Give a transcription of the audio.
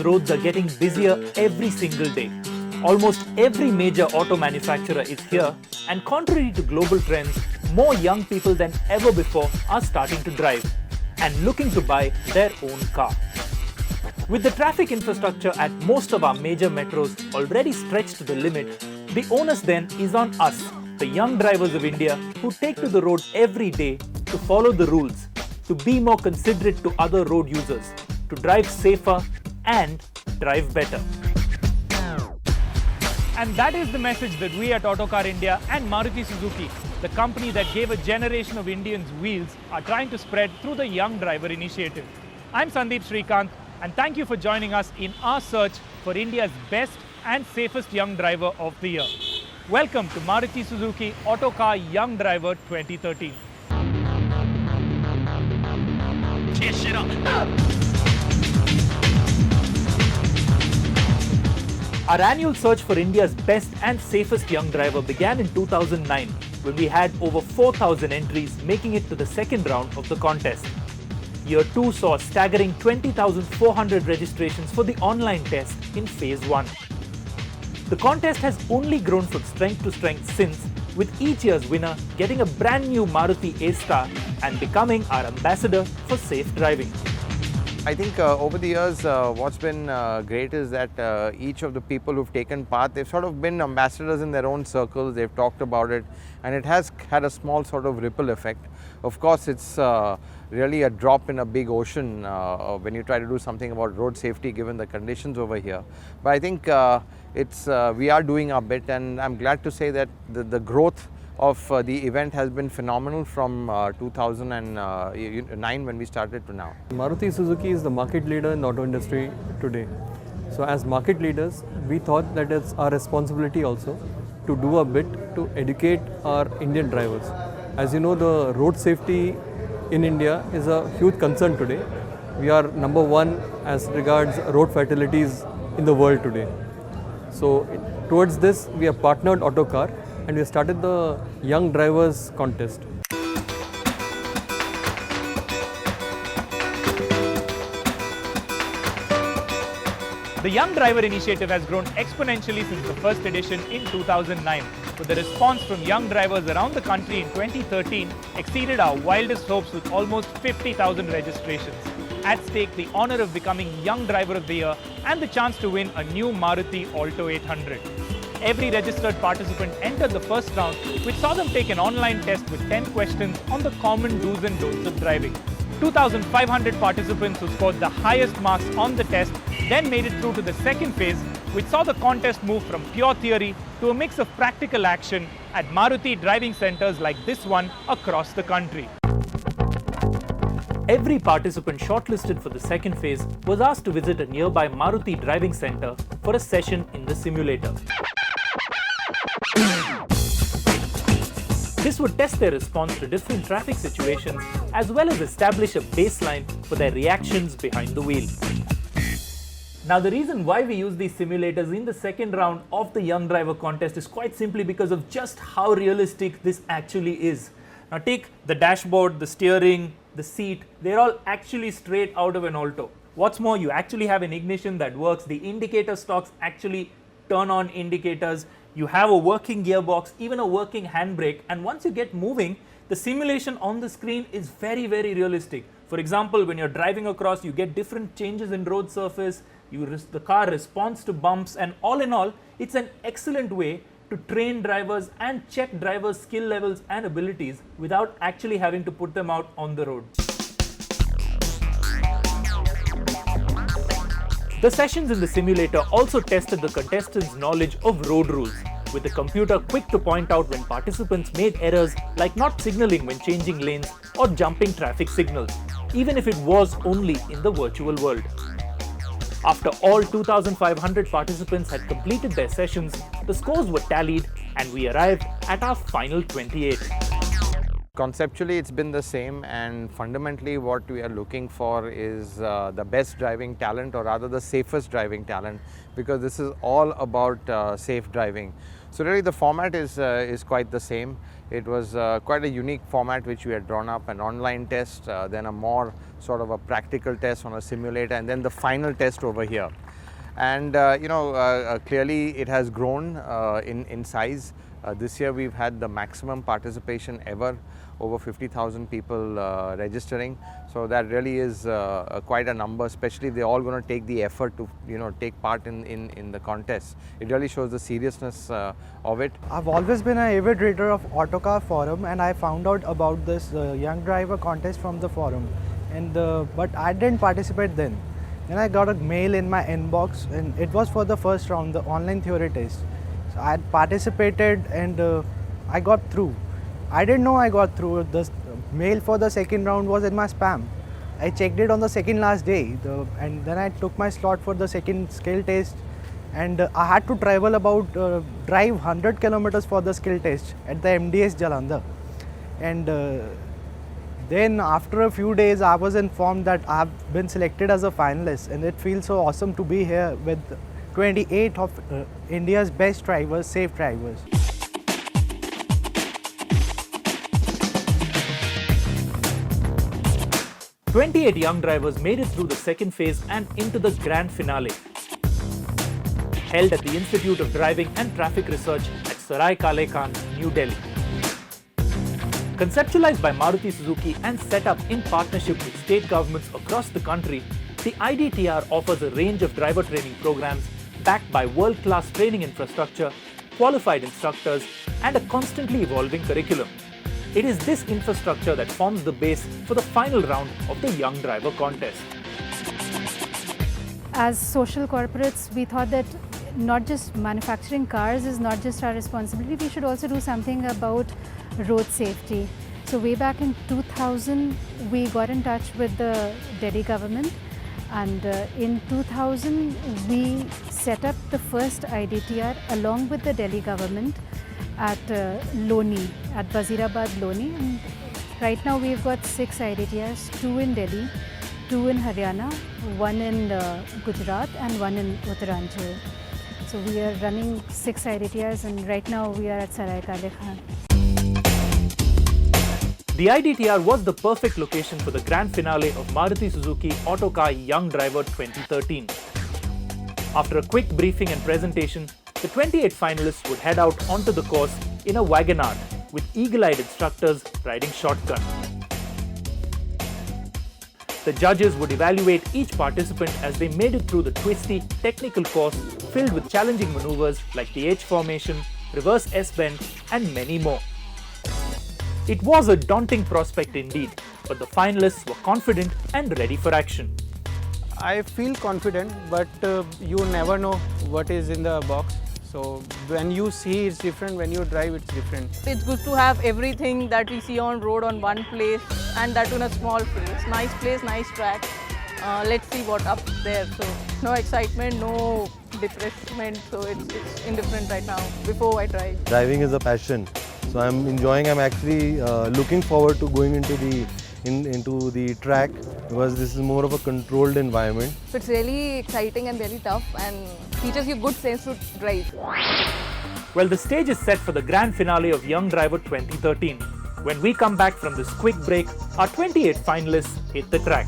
roads are getting busier every single day. Almost every major auto manufacturer is here, and contrary to global trends, more young people than ever before are starting to drive and looking to buy their own car. With the traffic infrastructure at most of our major metros already stretched to the limit, the onus then is on us, the young drivers of India, who take to the road every day to follow the rules, to be more considerate to other road users, to drive safer and drive better. And that is the message that we at Autocar India and Maruti Suzuki, the company that gave a generation of Indians wheels, are trying to spread through the Young Driver Initiative. I'm Sandeep Srikanth, and thank you for joining us in our search for India's best and safest young driver of the year. Welcome to Maruti Suzuki Autocar Young Driver 2013. Our annual search for India's best and safest young driver began in 2009, when we had over 4,000 entries, making it to the second round of the contest. Year 2 saw a staggering 20,400 registrations for the online test in Phase 1. The contest has only grown from strength to strength since, with each year's winner getting a brand new Maruti A-Star and becoming our ambassador for safe driving. I think over the years, what's been great is that each of the people who've taken part, they've sort of been ambassadors in their own circles, they've talked about it, and it has had a small sort of ripple effect. Of course, it's really a drop in a big ocean when you try to do something about road safety given the conditions over here. But I think we are doing our bit, and I'm glad to say that the growth of the event has been phenomenal from 2009 when we started to now. Maruti Suzuki is the market leader in the auto industry today. So as market leaders, we thought that it's our responsibility also to do a bit to educate our Indian drivers. As you know, the road safety in India is a huge concern today. We are number one as regards road fatalities in the world today. So towards this, we have partnered Autocar, and we started the Young Drivers Contest. The Young Driver Initiative has grown exponentially since the first edition in 2009, with the response from young drivers around the country in 2013 exceeded our wildest hopes with almost 50,000 registrations. At stake, the honor of becoming Young Driver of the Year and the chance to win a new Maruti Alto 800. Every registered participant entered the first round, which saw them take an online test with 10 questions on the common do's and don'ts of driving. 2,500 participants who scored the highest marks on the test then made it through to the second phase, which saw the contest move from pure theory to a mix of practical action at Maruti driving centers like this one across the country. Every participant shortlisted for the second phase was asked to visit a nearby Maruti driving center for a session in the simulator. This would test their response to different traffic situations as well as establish a baseline for their reactions behind the wheel. Now, the reason why we use these simulators in the second round of the Young Driver Contest is quite simply because of just how realistic this actually is. Now, take the dashboard, the steering, the seat, they're all actually straight out of an Alto. What's more, you actually have an ignition that works, the indicator stalks actually turn on indicators, you have a working gearbox, even a working handbrake, and once you get moving, the simulation on the screen is very, very realistic. For example, when you're driving across, you get different changes in road surface, the car responds to bumps, and all in all, it's an excellent way to train drivers and check drivers' skill levels and abilities without actually having to put them out on the road. The sessions in the simulator also tested the contestants' knowledge of road rules, with the computer quick to point out when participants made errors like not signaling when changing lanes or jumping traffic signals, even if it was only in the virtual world. After all 2,500 participants had completed their sessions, the scores were tallied and we arrived at our final 28. Conceptually, it's been the same, and fundamentally what we are looking for is the best driving talent, or rather the safest driving talent, because this is all about safe driving. So really the format is quite the same. It was quite a unique format which we had drawn up: an online test, then a more sort of a practical test on a simulator, and then the final test over here. And clearly it has grown in size. This year we've had the maximum participation ever, over 50,000 people registering. So that really is quite a number, especially if they're all going to take the effort to take part in the contest. It really shows the seriousness of it. I've always been an avid reader of Autocar forum, and I found out about this young driver contest from the forum, but I didn't participate then. Then I got a mail in my inbox, and it was for the first round, the online theory test. So I had participated and I got through. I didn't know I got through. The mail for the second round was in my spam. I checked it on the second last day, and then I took my slot for the second skill test, and I had to travel drive 100 kilometers for the skill test at the MDS Jalandhar. And then after a few days, I was informed that I have been selected as a finalist, and it feels so awesome to be here with 28 of India's best drivers, safe drivers. "28 young drivers made it through the second phase and into the grand finale, held at the Institute of Driving and Traffic Research at Sarai Kale Khan, New Delhi. Conceptualized by Maruti Suzuki and set up in partnership with state governments across the country, the IDTR offers a range of driver training programs backed by world-class training infrastructure, qualified instructors, and a constantly evolving curriculum. It is this infrastructure that forms the base for the final round of the Young Driver Contest. As social corporates, we thought that not just manufacturing cars is not just our responsibility, we should also do something about road safety. So way back in 2000, we got in touch with the Delhi government, and in 2000, we set up the first IDTR along with the Delhi government at Loni, at Wazirabad Loni. And right now we've got 6 IDTRs, 2 in Delhi, 2 in Haryana, 1 in Gujarat and 1 in Uttaranchal. So we are running 6 IDTRs, and right now we are at Sarai Kale Khan. The IDTR was the perfect location for the grand finale of Maruti Suzuki Autocar Young Driver 2013. After a quick briefing and presentation, the 28 finalists would head out onto the course in a Wagonar with eagle-eyed instructors riding shotgun. The judges would evaluate each participant as they made it through the twisty, technical course filled with challenging maneuvers like the H formation, reverse S-bend, and many more. It was a daunting prospect indeed, but the finalists were confident and ready for action. I feel confident, but you never know what is in the box. So when you see, it's different. When you drive, it's different. It's good to have everything that we see on road on one place, and that in a small place, nice track. Let's see what up there. So no excitement, no depressment. So it's indifferent right now before I drive. Driving is a passion. So I'm enjoying. I'm actually looking forward to going into the track, because this is more of a controlled environment. So it's really exciting and really tough, and teaches you good sense to drive. Well, the stage is set for the grand finale of Young Driver 2013. When we come back from this quick break, our 28 finalists hit the track.